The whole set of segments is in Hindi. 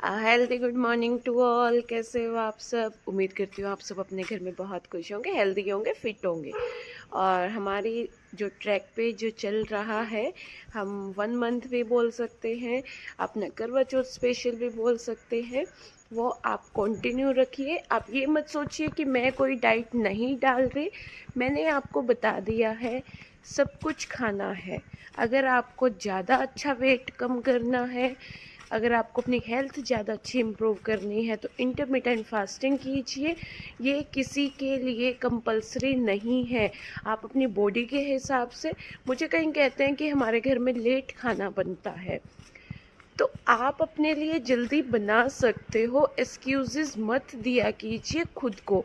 Healthy good morning to all. कैसे हो आप सब? उम्मीद करती हूँ आप सब अपने घर में बहुत खुश होंगे, हेल्दी होंगे, फिट होंगे। और हमारी जो ट्रैक पे जो चल रहा है, हम 1 मंथ भी बोल सकते हैं, अपना करवा चौथ स्पेशल भी बोल सकते हैं, वो आप कंटिन्यू रखिए। आप ये मत सोचिए कि मैं कोई डाइट नहीं डाल रही, मैंने आपको बता दिया है सब कुछ खाना है। अगर आपको ज़्यादा अच्छा वेट कम करना है, अगर आपको अपनी हेल्थ ज़्यादा अच्छी इम्प्रूव करनी है तो इंटरमिटेंट फास्टिंग कीजिए। ये किसी के लिए कंपलसरी नहीं है, आप अपनी बॉडी के हिसाब से। मुझे कहीं कहते हैं कि हमारे घर में लेट खाना बनता है, तो आप अपने लिए जल्दी बना सकते हो। एक्सक्यूज़ेस मत दिया कीजिए खुद को।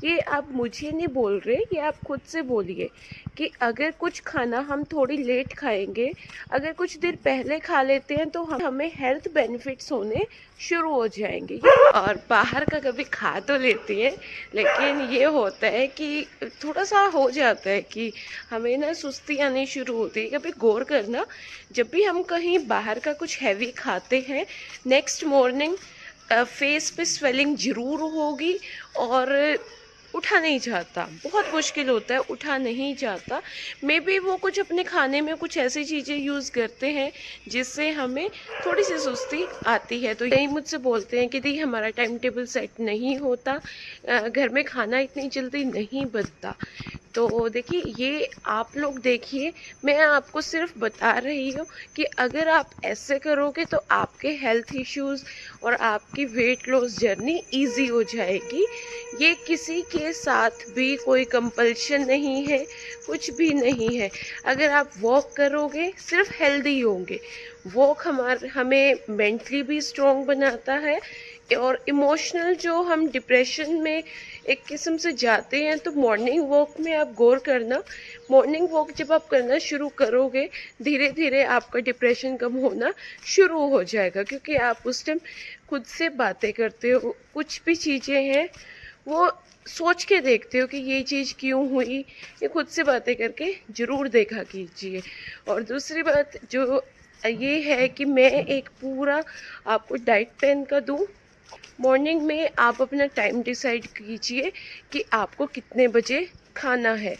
ये आप मुझे नहीं बोल रहे, ये आप खुद से बोलिए कि अगर कुछ खाना हम थोड़ी लेट खाएंगे, अगर कुछ देर पहले खा लेते हैं, तो हमें हेल्थ बेनिफिट्स होने शुरू हो जाएंगे। और बाहर का कभी खा तो लेते हैं, लेकिन ये होता है कि थोड़ा सा हो जाता है कि हमें ना सुस्ती आनी शुरू होती है। कभी गौर करना, जब भी हम कहीं बाहर का कुछ हैवी खाते हैं, नेक्स्ट मॉर्निंग फेस पे स्वेलिंग ज़रूर होगी और उठा नहीं जाता, बहुत मुश्किल होता है, उठा नहीं जाता। मे बी वो कुछ अपने खाने में कुछ ऐसी चीज़ें यूज़ करते हैं जिससे हमें थोड़ी सी सुस्ती आती है। तो यही मुझसे बोलते हैं कि दी हमारा टाइम टेबल सेट नहीं होता, घर में खाना इतनी जल्दी नहीं बनता। तो देखिए, ये आप लोग देखिए, मैं आपको सिर्फ बता रही हूँ कि अगर आप ऐसे करोगे तो आपके हेल्थ इश्यूज़ और आपकी वेट लॉस जर्नी इजी हो जाएगी। ये किसी के साथ भी कोई कंपल्शन नहीं है, कुछ भी नहीं है। अगर आप वॉक करोगे सिर्फ हेल्दी होंगे। वॉक हमें मेंटली भी स्ट्रॉन्ग बनाता है, और इमोशनल जो हम डिप्रेशन में एक किस्म से जाते हैं, तो मॉर्निंग वॉक में आप गौर करना, मॉर्निंग वॉक जब आप करना शुरू करोगे, धीरे धीरे आपका डिप्रेशन कम होना शुरू हो जाएगा, क्योंकि आप उस टाइम खुद से बातें करते हो। कुछ भी चीज़ें हैं वो सोच के देखते हो कि ये चीज़ क्यों हुई, ये खुद से बातें करके ज़रूर देखा कीजिए। और दूसरी बात जो ये है कि मैं एक पूरा आपको डाइट प्लान का दूँ। मॉर्निंग में आप अपना टाइम डिसाइड कीजिए कि आपको कितने बजे खाना है।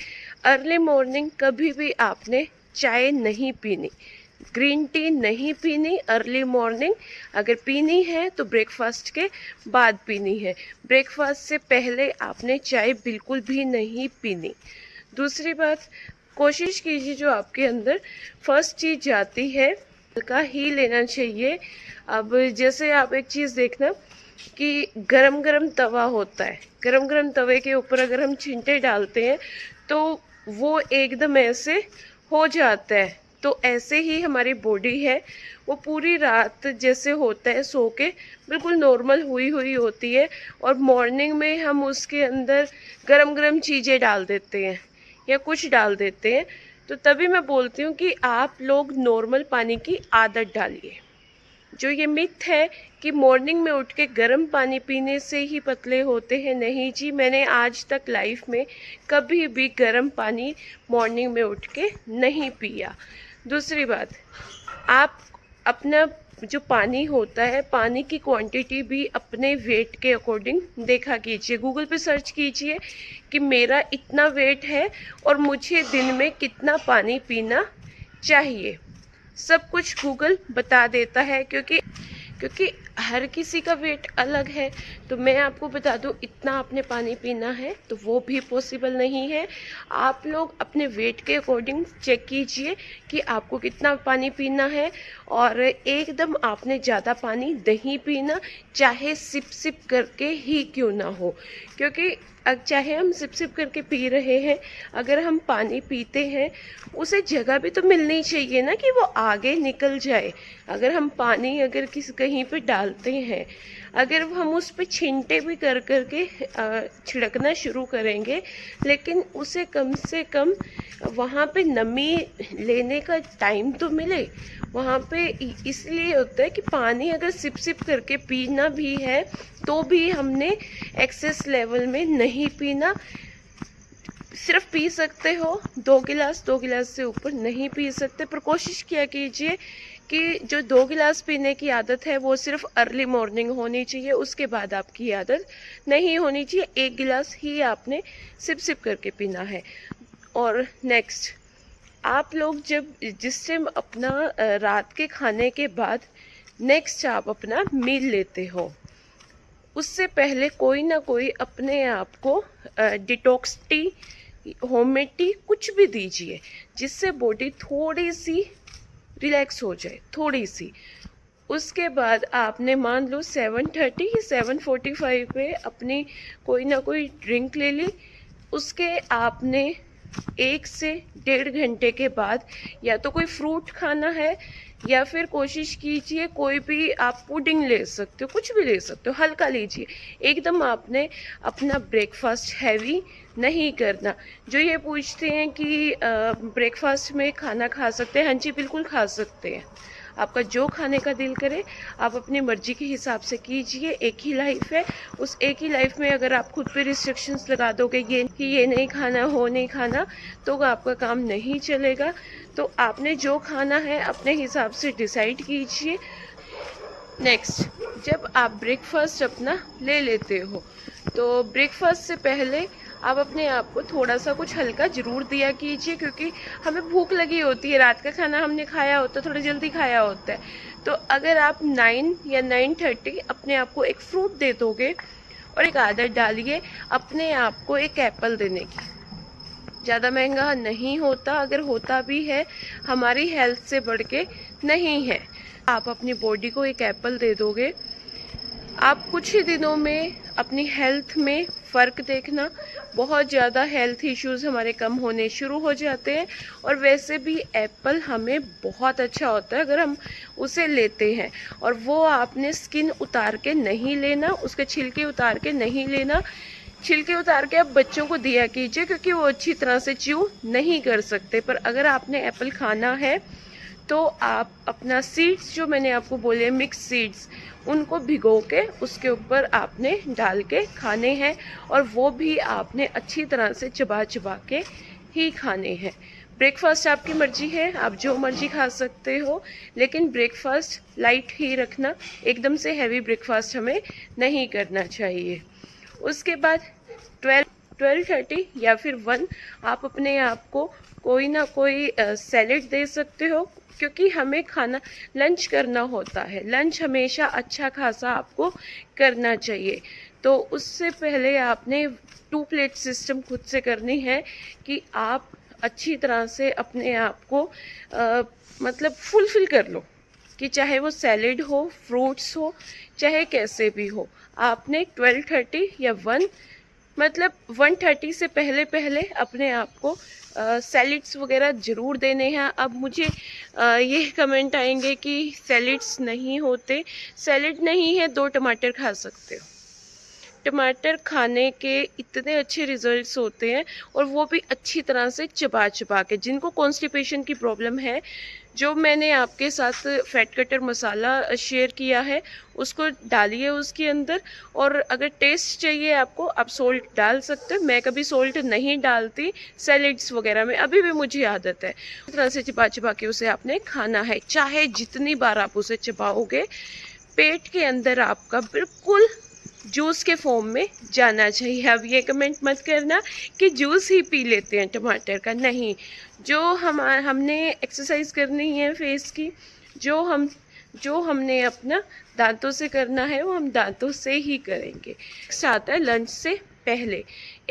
अर्ली मॉर्निंग कभी भी आपने चाय नहीं पीनी, ग्रीन टी नहीं पीनी अर्ली मॉर्निंग। अगर पीनी है तो ब्रेकफास्ट के बाद पीनी है, ब्रेकफास्ट से पहले आपने चाय बिल्कुल भी नहीं पीनी। दूसरी बात, कोशिश कीजिए जो आपके अंदर फर्स्ट चीज़ जाती है हल्का ही लेना चाहिए। अब जैसे आप एक चीज़ देखना कि गरम गरम तवा होता है, गरम गरम तवे के ऊपर अगर हम छिंटे डालते हैं तो वो एकदम ऐसे हो जाता है। तो ऐसे ही हमारी बॉडी है, वो पूरी रात जैसे होता है सो के बिल्कुल नॉर्मल हुई हुई होती है, और मॉर्निंग में हम उसके अंदर गरम गरम चीज़ें डाल देते हैं या कुछ डाल देते हैं। तो तभी मैं बोलती हूँ कि आप लोग नॉर्मल पानी की आदत डालिए। जो ये मिथ है कि मॉर्निंग में उठ के गर्म पानी पीने से ही पतले होते हैं, नहीं जी, मैंने आज तक लाइफ में कभी भी गर्म पानी मॉर्निंग में उठ के नहीं पिया। दूसरी बात, आप अपना जो पानी होता है, पानी की क्वांटिटी भी अपने वेट के अकॉर्डिंग देखा कीजिए। गूगल पे सर्च कीजिए कि मेरा इतना वेट है और मुझे दिन में कितना पानी पीना चाहिए। सब कुछ गूगल बता देता है, क्योंकि हर किसी का वेट अलग है। तो मैं आपको बता दूं, इतना आपने पानी पीना है तो वो भी पॉसिबल नहीं है। आप लोग अपने वेट के अकॉर्डिंग चेक कीजिए कि आपको कितना पानी पीना है, और एकदम आपने ज़्यादा पानी नहीं पीना, चाहे सिप सिप करके ही क्यों ना हो। क्योंकि चाहे हम सिप सिप करके पी रहे हैं, अगर हम पानी पीते हैं उसे जगह भी तो मिलनी चाहिए ना कि वो आगे निकल जाए। अगर हम पानी अगर कहीं पे डालते हैं, अगर हम उस पे छींटे भी कर के छिड़कना शुरू करेंगे, लेकिन उसे कम से कम वहाँ पे नमी लेने का टाइम तो मिले। वहाँ पे इसलिए होता है कि पानी अगर सिप सिप करके पीना भी है तो भी हमने एक्सेस लेवल में नहीं पीना। सिर्फ पी सकते हो 2 गिलास, 2 गिलास से ऊपर नहीं पी सकते। पर कोशिश किया कीजिए कि जो 2 गिलास पीने की आदत है वो सिर्फ अर्ली मॉर्निंग होनी चाहिए, उसके बाद आपकी आदत नहीं होनी चाहिए। 1 गिलास ही आपने सिप सिप करके पीना है। और नेक्स्ट, आप लोग जब जिस टाइम अपना रात के खाने के बाद नेक्स्ट आप अपना मील लेते हो, उससे पहले कोई ना कोई अपने आप को डिटॉक्स टी, होममेड टी कुछ भी दीजिए, जिससे बॉडी थोड़ी सी रिलैक्स हो जाए, थोड़ी सी। उसके बाद आपने मान लो 7:30 या 7:45 पे अपनी कोई ना कोई ड्रिंक ले ली। उसके आपने 1 से 1.5 घंटे के बाद या तो कोई फ्रूट खाना है, या फिर कोशिश कीजिए कोई भी आप पुडिंग ले सकते हो, कुछ भी ले सकते हो, हल्का लीजिए। एकदम आपने अपना ब्रेकफास्ट हैवी नहीं करना। जो ये पूछते हैं कि ब्रेकफास्ट में खाना खा सकते हैं, हाँ जी बिल्कुल खा सकते हैं। आपका जो खाने का दिल करे आप अपनी मर्जी के हिसाब से कीजिए। एक ही लाइफ है, उस एक ही लाइफ में अगर आप खुद पे रिस्ट्रिक्शंस लगा दोगे ये कि ये नहीं खाना, वो नहीं खाना, तो आपका काम नहीं चलेगा। तो आपने जो खाना है अपने हिसाब से डिसाइड कीजिए। नेक्स्ट, जब आप ब्रेकफास्ट अपना ले लेते हो तो ब्रेकफास्ट से पहले आप अपने आप को थोड़ा सा कुछ हल्का ज़रूर दिया कीजिए, क्योंकि हमें भूख लगी होती है, रात का खाना हमने खाया होता है, थोड़ा जल्दी खाया होता है। तो अगर आप 9 या 9:30 अपने आप को एक फ्रूट दे दोगे और एक आदत डालिए अपने आप को एक एप्पल देने की। ज़्यादा महंगा नहीं होता, अगर होता भी है हमारी हेल्थ से बढ़ के नहीं है। आप अपनी बॉडी को एक एप्पल दे दोगे, आप कुछ ही दिनों में अपनी हेल्थ में फ़र्क देखना। बहुत ज़्यादा हेल्थ इश्यूज़ हमारे कम होने शुरू हो जाते हैं। और वैसे भी एप्पल हमें बहुत अच्छा होता है अगर हम उसे लेते हैं। और वो आपने स्किन उतार के नहीं लेना, उसके छिलके उतार के नहीं लेना। छिलके उतार के आप बच्चों को दिया कीजिए, क्योंकि वो अच्छी तरह से च्यू नहीं कर सकते। पर अगर आपने एप्पल खाना है तो आप अपना सीड्स, जो मैंने आपको बोले मिक्स सीड्स, उनको भिगो के उसके ऊपर आपने डाल के खाने हैं। और वो भी आपने अच्छी तरह से चबा चबा के ही खाने हैं। ब्रेकफास्ट आपकी मर्जी है, आप जो मर्जी खा सकते हो, लेकिन ब्रेकफास्ट लाइट ही रखना, एकदम से हैवी ब्रेकफास्ट हमें नहीं करना चाहिए। उसके बाद 12:30 या फिर 1 आप अपने आप को कोई ना कोई सैलेड दे सकते हो, क्योंकि हमें खाना लंच करना होता है। लंच हमेशा अच्छा खासा आपको करना चाहिए। तो उससे पहले आपने 2 प्लेट सिस्टम खुद से करनी है कि आप अच्छी तरह से अपने आप को मतलब फुलफिल कर लो, कि चाहे वो सैलेड हो, फ्रूट्स हो, चाहे कैसे भी हो। आपने 12:30 या 1 मतलब 1:30 से पहले पहले अपने आप को सैलिड्स वगैरह ज़रूर देने हैं। अब मुझे ये कमेंट आएंगे कि सैलिड्स नहीं होते। सैलिड नहीं है, 2 टमाटर खा सकते हो। टमाटर खाने के इतने अच्छे रिजल्ट्स होते हैं, और वो भी अच्छी तरह से चबा चबा के। जिनको कॉन्स्टिपेशन की प्रॉब्लम है, जो मैंने आपके साथ फैट कटर मसाला शेयर किया है, उसको डालिए उसके अंदर। और अगर टेस्ट चाहिए आपको, आप सोल्ट डाल सकते हो। मैं कभी सोल्ट नहीं डालती सैलेड्स वगैरह में, अभी भी मुझे आदत है। इस तरह से चबा चबा के उसे आपने खाना है। चाहे जितनी बार आप उसे चबाओगे, पेट के अंदर आपका बिल्कुल जूस के फॉर्म में जाना चाहिए। अब ये कमेंट मत करना कि जूस ही पी लेते हैं टमाटर का, नहीं। जो हमने एक्सरसाइज करनी है फेस की, जो हमने अपना दांतों से करना है, वो हम दांतों से ही करेंगे। नेक्स्ट आता है लंच से पहले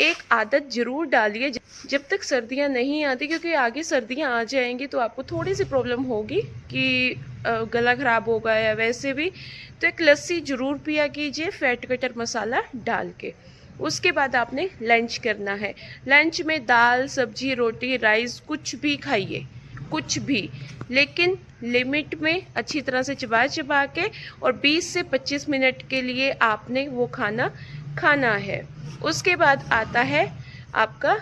एक आदत जरूर डालिए जब तक सर्दियां नहीं आती, क्योंकि आगे सर्दियां आ जाएंगी तो आपको थोड़ी सी प्रॉब्लम होगी कि गला ख़राब होगा या वैसे भी। तो एक लस्सी ज़रूर पिया कीजिए फैट कटर मसाला डाल के। उसके बाद आपने लंच करना है। लंच में दाल, सब्जी, रोटी, राइस कुछ भी खाइए, कुछ भी, लेकिन लिमिट में अच्छी तरह से चबा चबा के। और 20 से 25 मिनट के लिए आपने वो खाना खाना है। उसके बाद आता है आपका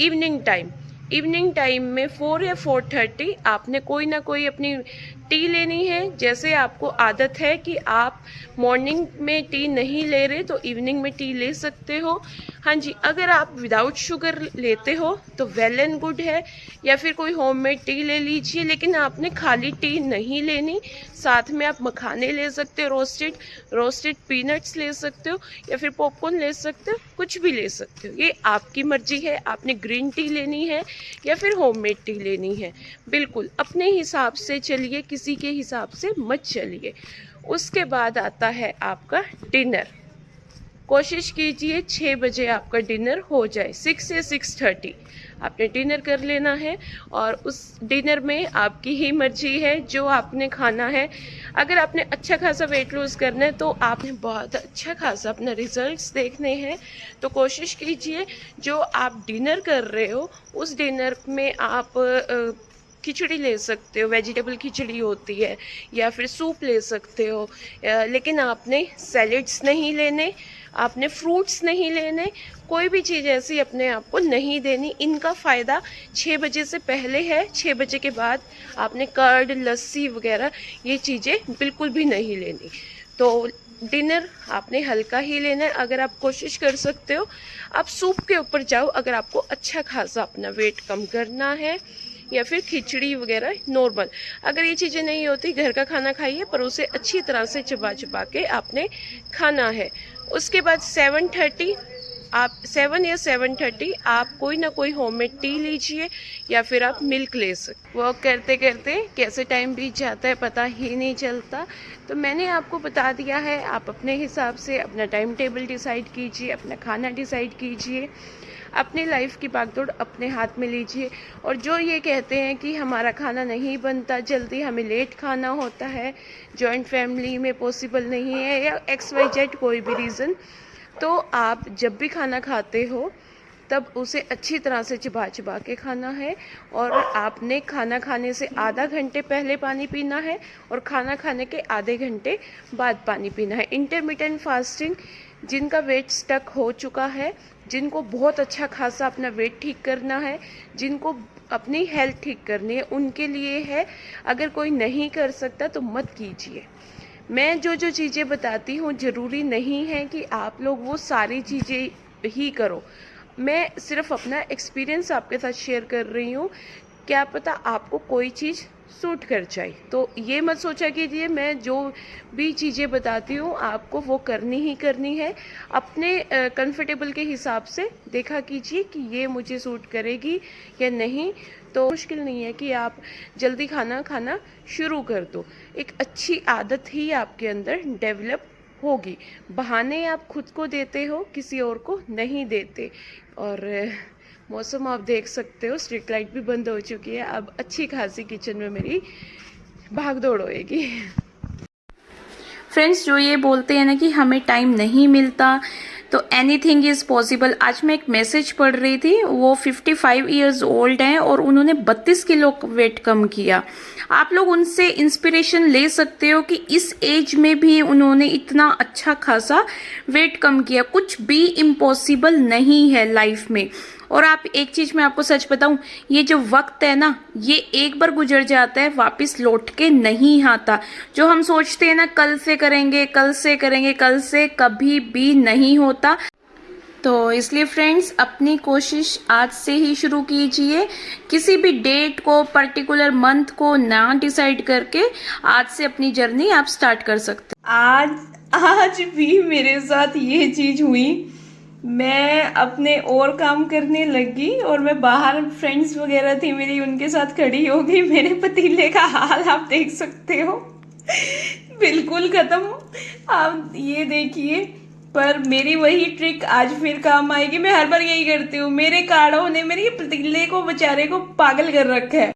इवनिंग टाइम। इवनिंग टाइम में 4 या 4:30 आपने कोई ना कोई अपनी टी लेनी है। जैसे आपको आदत है कि आप मॉर्निंग में टी नहीं ले रहे तो इवनिंग में टी ले सकते हो। हाँ जी, अगर आप विदाउट शुगर लेते हो तो वेल एंड गुड है, या फिर कोई होममेड टी ले लीजिए। लेकिन आपने खाली टी नहीं लेनी, साथ में आप मखाने ले सकते हो, रोस्टेड पीनट्स ले सकते हो, या फिर पॉपकॉर्न ले सकते हो, कुछ भी ले सकते हो, ये आपकी मर्जी है। आपने ग्रीन टी लेनी है या फिर होममेड टी लेनी है, बिल्कुल अपने हिसाब से चलिए, किसी के हिसाब से मत चलिए। उसके बाद आता है आपका डिनर। कोशिश कीजिए 6 बजे आपका डिनर हो जाए, 6 से 6:30 आपने डिनर कर लेना है। और उस डिनर में आपकी ही मर्जी है जो आपने खाना है। अगर आपने अच्छा खासा वेट लूज़ करना है तो आपने बहुत अच्छा खासा अपना रिजल्ट्स देखने हैं, तो कोशिश कीजिए जो आप डिनर कर रहे हो उस डिनर में आप खिचड़ी ले सकते हो, वेजिटेबल खिचड़ी होती है, या फिर सूप ले सकते हो। लेकिन आपने सैलेड्स नहीं लेने, आपने फ्रूट्स नहीं लेने, कोई भी चीज़ ऐसी अपने आप को नहीं देनी। इनका फ़ायदा 6 बजे से पहले है, 6 बजे के बाद आपने कर्ड, लस्सी वगैरह ये चीज़ें बिल्कुल भी नहीं लेनी। तो डिनर आपने हल्का ही लेना है। अगर आप कोशिश कर सकते हो आप सूप के ऊपर जाओ, अगर आपको अच्छा खासा अपना वेट कम करना है, या फिर खिचड़ी वगैरह नॉर्मल। अगर ये चीज़ें नहीं होती, घर का खाना खाइए, पर उसे अच्छी तरह से चबा चबा के आपने खाना है। उसके बाद 7:30 आप 7 या 7:30 आप कोई ना कोई होममेड टी लीजिए, या फिर आप मिल्क ले सकते। वॉक करते करते कैसे टाइम बीत जाता है पता ही नहीं चलता। तो मैंने आपको बता दिया है, आप अपने हिसाब से अपना टाइम टेबल डिसाइड कीजिए, अपना खाना डिसाइड कीजिए, अपनी लाइफ की भागदौड़ अपने हाथ में लीजिए। और जो ये कहते हैं कि हमारा खाना नहीं बनता जल्दी, हमें लेट खाना होता है, जॉइंट फैमिली में पॉसिबल नहीं है, या XYZ कोई भी रीज़न, तो आप जब भी खाना खाते हो तब उसे अच्छी तरह से चबा चबा के खाना है। और आपने खाना खाने से आधा घंटे पहले पानी पीना है, और खाना खाने के आधे घंटे बाद पानी पीना है। इंटरमिटेंट फास्टिंग जिनका वेट स्टक हो चुका है, जिनको बहुत अच्छा खासा अपना वेट ठीक करना है, जिनको अपनी हेल्थ ठीक करनी है, उनके लिए है। अगर कोई नहीं कर सकता तो मत कीजिए। मैं जो जो चीज़ें बताती हूँ ज़रूरी नहीं है कि आप लोग वो सारी चीज़ें ही करो। मैं सिर्फ अपना एक्सपीरियंस आपके साथ शेयर कर रही हूँ, क्या पता आपको कोई चीज़ सूट कर जाए। तो ये मत सोचा कीजिए मैं जो भी चीज़ें बताती हूँ आपको वो करनी ही करनी है। अपने कंफर्टेबल के हिसाब से देखा कीजिए कि ये मुझे सूट करेगी या नहीं। तो मुश्किल नहीं है कि आप जल्दी खाना खाना शुरू कर दो, एक अच्छी आदत ही आपके अंदर डेवलप होगी। बहाने आप खुद को देते हो, किसी और को नहीं देते। और मौसम आप देख सकते हो, स्ट्रीट लाइट भी बंद हो चुकी है। अब अच्छी खासी किचन में मेरी भागदौड़ होएगी। फ्रेंड्स, जो ये बोलते हैं ना कि हमें टाइम नहीं मिलता, तो एनीथिंग इज़ पॉसिबल। आज मैं एक मैसेज पढ़ रही थी, वो 55 ईयर्स ओल्ड हैं और उन्होंने 32 किलो वेट कम किया। आप लोग उनसे इंस्पिरेशन ले सकते हो कि इस एज में भी उन्होंने इतना अच्छा खासा वेट कम किया। कुछ भी इम्पॉसिबल नहीं है लाइफ में। और आप एक चीज मैं आपको सच बताऊं, ये जो वक्त है ना, ये एक बार गुजर जाता है, वापस लौट के नहीं आता। जो हम सोचते हैं ना कल से करेंगे, कल से करेंगे, कल से कभी भी नहीं होता। तो इसलिए फ्रेंड्स, अपनी कोशिश आज से ही शुरू कीजिए। किसी भी डेट को, पर्टिकुलर मंथ को ना डिसाइड करके आज से अपनी जर्नी आप स्टार्ट कर सकते हैं। आज भी मेरे साथ ये चीज हुई। मैं अपने और काम करने लगी और मैं बाहर, फ्रेंड्स वगैरह थी मेरी, उनके साथ खड़ी हो गई। मेरे पतीले का हाल आप देख सकते हो, बिल्कुल खत्म। आप ये देखिए, पर मेरी वही ट्रिक आज फिर काम आएगी। मैं हर बार यही करती हूँ। मेरे काढ़ों ने मेरे पतीले को, बेचारे को पागल कर रखा है।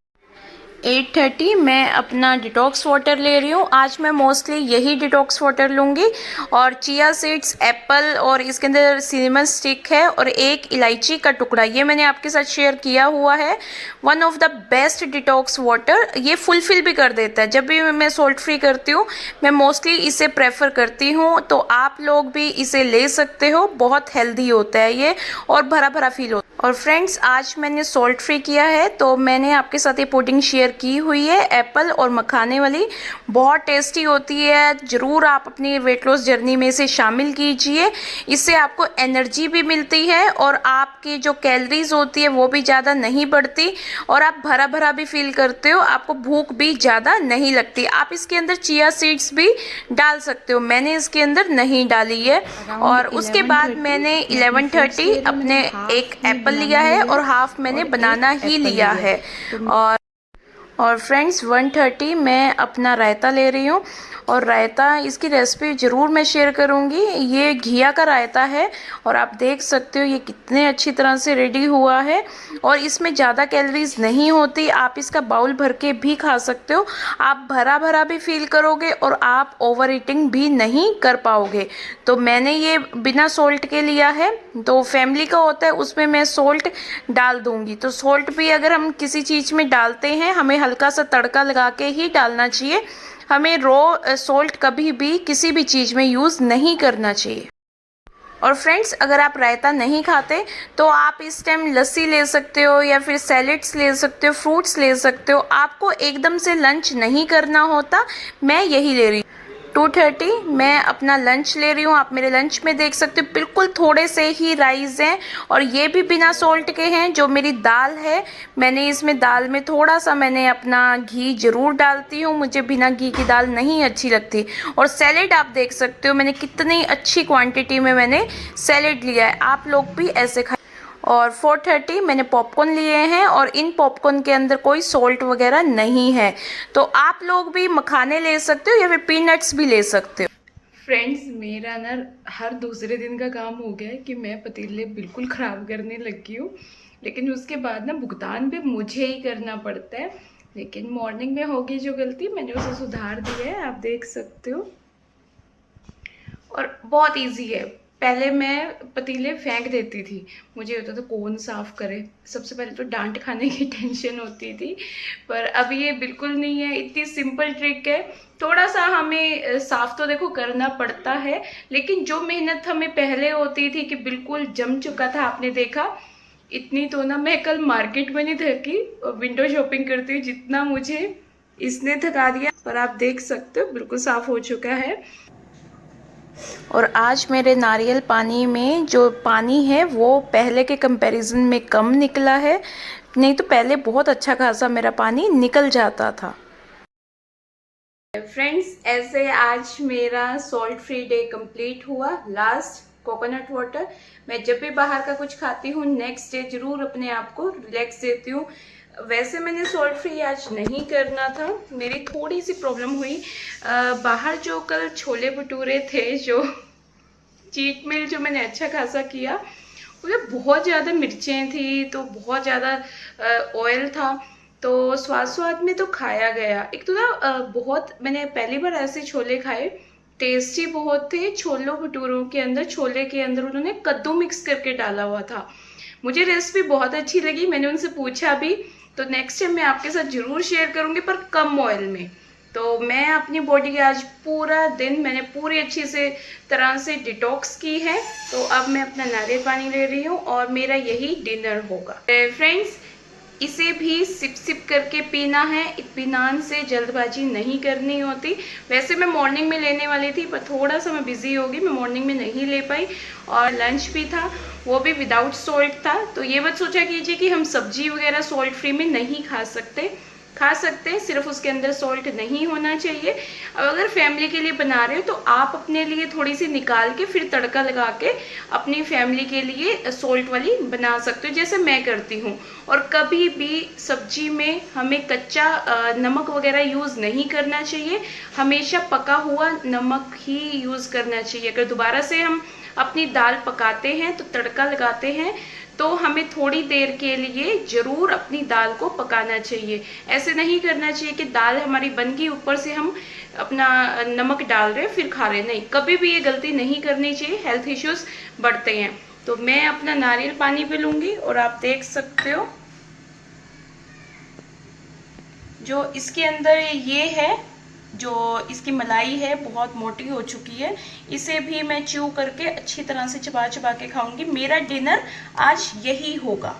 8:30 मैं अपना डिटॉक्स वाटर ले रही हूँ। आज मैं मोस्टली यही डिटॉक्स वाटर लूँगी, और चिया सीड्स, एप्पल, और इसके अंदर सिनेमन स्टिक है, और एक इलायची का टुकड़ा, ये मैंने आपके साथ शेयर किया हुआ है। One of the best detox water, ये फुलफिल भी कर देता है। जब भी मैं सॉल्ट फ्री करती हूँ मैं मोस्टली इसे प्रेफर करती हूँ, तो आप लोग भी इसे ले सकते हो। बहुत हेल्दी होता है ये, और भरा भरा फील होता है। और फ्रेंड्स, आज मैंने सॉल्ट फ्री किया है, तो मैंने आपके साथ ये पुडिंग शेयर की हुई है, एप्पल और मखाने वाली। बहुत टेस्टी होती है, ज़रूर आप अपनी वेट लॉस जर्नी में इसे शामिल कीजिए। इससे आपको एनर्जी भी मिलती है और आपकी जो कैलोरीज होती है वो भी ज़्यादा नहीं बढ़ती और आप भरा भरा भी फील करते हो, आपको भूख भी ज़्यादा नहीं लगती। आप इसके अंदर चिया सीड्स भी डाल सकते हो, मैंने इसके अंदर नहीं डाली है। और उसके बाद मैंने 11:30 अपने एक एप्पल लिया है और हाफ मैंने बनाना ही लिया है। और फ्रेंड्स 1:30 मैं अपना रायता ले रही हूँ और रायता इसकी रेसिपी ज़रूर मैं शेयर करूँगी। ये घिया का रायता है और आप देख सकते हो ये कितने अच्छी तरह से रेडी हुआ है और इसमें ज़्यादा कैलोरीज नहीं होती। आप इसका बाउल भर के भी खा सकते हो, आप भरा भरा भी फील करोगे और आप ओवर ईटिंग भी नहीं कर पाओगे। तो मैंने ये बिना सॉल्ट के लिया है, तो फैमिली का होता है उसमें मैं सॉल्ट डाल दूँगी। तो सॉल्ट भी अगर हम किसी चीज़ में डालते हैं हमें हल्का सा तड़का लगा के ही डालना चाहिए, हमें रॉ सॉल्ट कभी भी किसी भी चीज़ में यूज़ नहीं करना चाहिए। और फ्रेंड्स अगर आप रायता नहीं खाते तो आप इस टाइम लस्सी ले सकते हो या फिर सैलेड्स ले सकते हो, फ्रूट्स ले सकते हो। आपको एकदम से लंच नहीं करना होता, मैं यही ले रही हूँ। 2:30 मैं अपना लंच ले रही हूँ। आप मेरे लंच में देख सकते हो बिल्कुल थोड़े से ही राइस हैं और ये भी बिना सॉल्ट के हैं। जो मेरी दाल है मैंने इसमें दाल में थोड़ा सा मैंने अपना घी ज़रूर डालती हूँ, मुझे बिना घी की दाल नहीं अच्छी लगती। और सैलेड आप देख सकते हो मैंने कितनी अच्छी क्वांटिटी में मैंने सैलेड लिया है, आप लोग भी ऐसे खाएं। और 4:30 मैंने पॉपकॉर्न लिए हैं और इन पॉपकॉर्न के अंदर कोई सॉल्ट वगैरह नहीं है, तो आप लोग भी मखाने ले सकते हो या फिर पीनट्स भी ले सकते हो। फ्रेंड्स मेरा ना हर दूसरे दिन का काम हो गया है कि मैं पतीले बिल्कुल ख़राब करने लगी हूँ, लेकिन उसके बाद ना भुगतान भी मुझे ही करना पड़ता है। लेकिन मॉर्निंग में होगी जो गलती मैंने उसे सुधार दी है, आप देख सकते हो। और बहुत इजी है, पहले मैं पतीले फेंक देती थी, मुझे होता था कौन साफ़ करे, सबसे पहले तो डांट खाने की टेंशन होती थी। पर अब ये बिल्कुल नहीं है, इतनी सिंपल ट्रिक है। थोड़ा सा हमें साफ़ तो देखो करना पड़ता है, लेकिन जो मेहनत हमें पहले होती थी कि बिल्कुल जम चुका था, आपने देखा इतनी तो ना मैं कल मार्केट में नहीं थकी, विंडो शॉपिंग करती हूँ जितना मुझे इसने थका दिया। पर आप देख सकते हो बिल्कुल साफ़ हो चुका है। और आज मेरे नारियल पानी में जो पानी है वो पहले के कंपैरिजन में कम निकला है, नहीं तो पहले बहुत अच्छा खासा मेरा पानी निकल जाता था। फ्रेंड्स ऐसे आज मेरा सॉल्ट फ्री डे कंप्लीट हुआ। लास्ट कोकोनट वाटर, मैं जब भी बाहर का कुछ खाती हूँ नेक्स्ट डे जरूर अपने आप को रिलैक्स देती हूँ। वैसे मैंने सॉल्ट फ्री आज नहीं करना था, मेरी थोड़ी सी प्रॉब्लम हुई। बाहर जो कल छोले भटूरे थे, जो चीट मील जो मैंने अच्छा खासा किया, उसमें बहुत ज़्यादा मिर्चें थी, तो बहुत ज़्यादा ऑयल था, तो स्वाद में तो खाया गया। एक तो ना बहुत मैंने पहली बार ऐसे छोले खाए, टेस्टी बहुत थे। छोलों भटूरों के अंदर, छोले के अंदर उन्होंने कद्दू मिक्स करके डाला हुआ था। मुझे रेसिपी बहुत अच्छी लगी, मैंने उनसे पूछा भी, तो नेक्स्ट टाइम मैं आपके साथ ज़रूर शेयर करूँगी, पर कम ऑयल में। तो मैं अपनी बॉडी के आज पूरा दिन मैंने पूरी अच्छी से तरह से डिटॉक्स की है। तो अब मैं अपना नारियल पानी ले रही हूँ और मेरा यही डिनर होगा। फ्रेंड्स इसे भी सिप सिप करके पीना है, इत्मीनान से, जल्दबाजी नहीं करनी होती। वैसे मैं मॉर्निंग में लेने वाली थी पर थोड़ा सा मैं बिजी हो गई, मैं मॉर्निंग में नहीं ले पाई। और लंच भी था, वो भी विदाउट सॉल्ट था। तो ये मत सोचा कीजिए कि हम सब्जी वगैरह सॉल्ट फ्री में नहीं खा सकते, खा सकते हैं, सिर्फ उसके अंदर सॉल्ट नहीं होना चाहिए। अब अगर फैमिली के लिए बना रहे हो तो आप अपने लिए थोड़ी सी निकाल के फिर तड़का लगा के अपनी फैमिली के लिए सॉल्ट वाली बना सकते हो, जैसे मैं करती हूँ। और कभी भी सब्जी में हमें कच्चा नमक वगैरह यूज़ नहीं करना चाहिए, हमेशा पका हुआ नमक ही यूज़ करना चाहिए। अगर दोबारा से हम अपनी दाल पकाते हैं तो तड़का लगाते हैं तो हमें थोड़ी देर के लिए ज़रूर अपनी दाल को पकाना चाहिए। ऐसे नहीं करना चाहिए कि दाल हमारी बन गई, ऊपर से हम अपना नमक डाल रहे फिर खा रहे, नहीं, कभी भी ये गलती नहीं करनी चाहिए, हेल्थ इश्यूज बढ़ते हैं। तो मैं अपना नारियल पानी भी लूँगी और आप देख सकते हो जो इसके अंदर ये है, जो इसकी मलाई है बहुत मोटी हो चुकी है, इसे भी मैं च्यू करके अच्छी तरह से चबा चबा के खाऊंगी। मेरा डिनर आज यही होगा।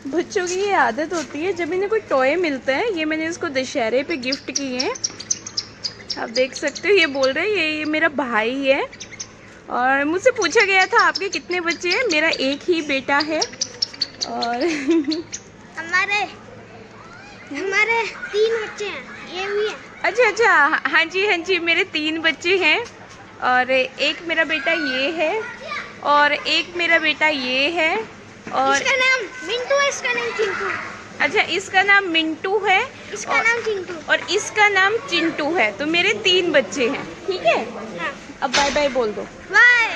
बच्चों की ये आदत होती है, जब इन्हें कोई टॉय मिलता है, ये मैंने इसको दशहरे पे गिफ्ट किए हैं, आप देख सकते हो। ये बोल रहे हैं ये मेरा भाई है, और मुझसे पूछा गया था आपके कितने बच्चे हैं। मेरा एक ही बेटा है, और हमारे 3 बच्चे हैं, ये भी है। अच्छा, हाँ जी, मेरे 3 बच्चे हैं, और एक मेरा बेटा ये है, और एक मेरा बेटा ये है, और इसका नाम मिंटू है, इसका नाम चिंटू। अच्छा, इसका नाम मिंटू है, इसका नाम चिंटू। और इसका नाम चिंटू है। तो मेरे 3 बच्चे हैं, ठीक है। हाँ। अब बाय बाय बोल दो। बाय।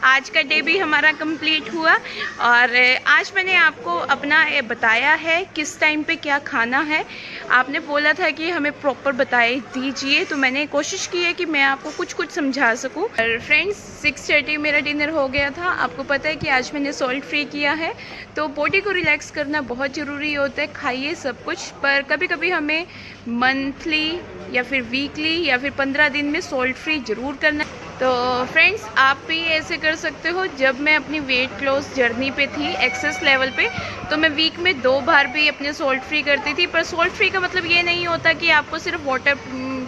आज का डे भी हमारा कंप्लीट हुआ, और आज मैंने आपको अपना बताया है किस टाइम पे क्या खाना है। आपने बोला था कि हमें प्रॉपर बताए दीजिए, तो मैंने कोशिश की है कि मैं आपको कुछ समझा सकूं। और फ्रेंड्स, 6:30 मेरा डिनर हो गया था। आपको पता है कि आज मैंने सॉल्ट फ्री किया है, तो बॉडी को रिलैक्स करना बहुत ज़रूरी होता है। खाइए सब कुछ, पर कभी कभी हमें मंथली या फिर वीकली या फिर 15 दिन में सॉल्ट फ्री ज़रूर करना। तो फ्रेंड्स, आप भी ऐसे कर सकते हो। जब मैं अपनी वेट लॉस जर्नी पे थी, एक्सेस लेवल पे, तो मैं वीक में 2 बार भी अपने सॉल्ट फ्री करती थी। पर सॉल्ट फ्री का मतलब ये नहीं होता कि आपको सिर्फ वाटर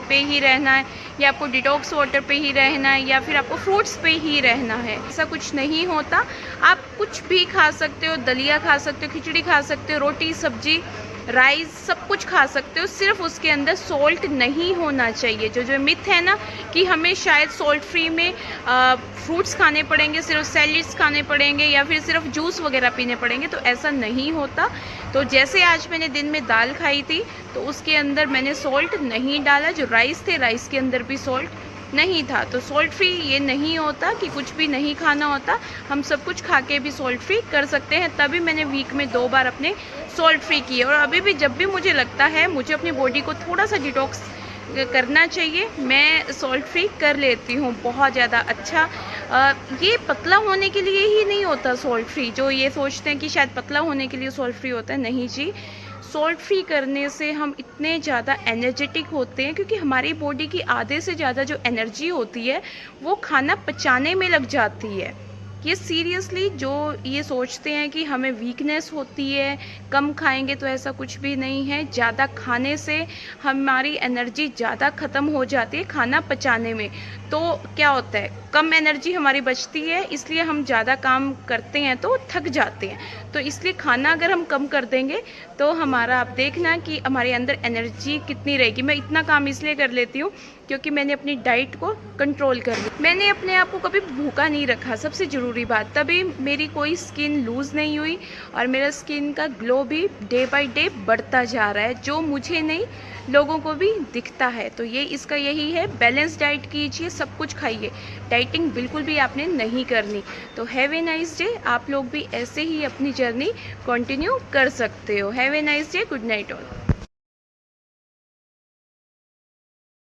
पे ही रहना है, या आपको डिटॉक्स वाटर पे ही रहना है, या फिर आपको फ्रूट्स पे ही रहना है। ऐसा कुछ नहीं होता। आप कुछ भी खा सकते हो, दलिया खा सकते हो, खिचड़ी खा सकते हो, रोटी सब्जी राइस सब कुछ खा सकते हो, सिर्फ उसके अंदर सॉल्ट नहीं होना चाहिए। जो मिथ है ना कि हमें शायद सॉल्ट फ्री में फ्रूट्स खाने पड़ेंगे, सिर्फ सैलेड्स खाने पड़ेंगे, या फिर सिर्फ जूस वगैरह पीने पड़ेंगे, तो ऐसा नहीं होता। तो जैसे आज मैंने दिन में दाल खाई थी, तो उसके अंदर मैंने सॉल्ट नहीं डाला। जो राइस थे, राइस के अंदर भी सॉल्ट नहीं था। तो सॉल्ट फ्री ये नहीं होता कि कुछ भी नहीं खाना होता, हम सब कुछ खा के भी सॉल्ट फ्री कर सकते हैं। तभी मैंने वीक में 2 बार अपने सॉल्ट फ्री किए, और अभी भी जब भी मुझे लगता है मुझे अपनी बॉडी को थोड़ा सा डिटॉक्स करना चाहिए, मैं सॉल्ट फ्री कर लेती हूँ। बहुत ज़्यादा अच्छा। ये पतला होने के लिए ही नहीं होता सॉल्ट फ्री। जो ये सोचते हैं कि शायद पतला होने के लिए सॉल्ट फ्री होता है, नहीं जी। सॉल्ट फ्री करने से हम इतने ज़्यादा एनर्जेटिक होते हैं, क्योंकि हमारी बॉडी की आधे से ज़्यादा जो एनर्जी होती है वो खाना पचाने में लग जाती है। ये सीरियसली, जो ये सोचते हैं कि हमें वीकनेस होती है, कम खाएंगे, तो ऐसा कुछ भी नहीं है। ज़्यादा खाने से हमारी एनर्जी ज़्यादा ख़त्म हो जाती है खाना पचाने में। तो क्या होता है, कम एनर्जी हमारी बचती है, इसलिए हम ज़्यादा काम करते हैं तो थक जाते हैं। तो इसलिए खाना अगर हम कम कर देंगे तो हमारा, आप देखना कि हमारे अंदर एनर्जी कितनी रहेगी। मैं इतना काम इसलिए कर लेती हूँ क्योंकि मैंने अपनी डाइट को कंट्रोल कर लिया। मैंने अपने आप को कभी भूखा नहीं रखा, सबसे ज़रूरी बात। तभी मेरी कोई स्किन लूज़ नहीं हुई, और मेरा स्किन का ग्लो भी डे बाय डे बढ़ता जा रहा है, जो मुझे नहीं लोगों को भी दिखता है। तो ये इसका यही है, बैलेंस डाइट कीजिए, सब कुछ खाइए, डाइटिंग बिल्कुल भी आपने नहीं करनी। तो हैव ए नाइस डे। आप लोग भी ऐसे ही अपनी जर्नी कंटिन्यू कर सकते हो। Have a nice day. Good night all.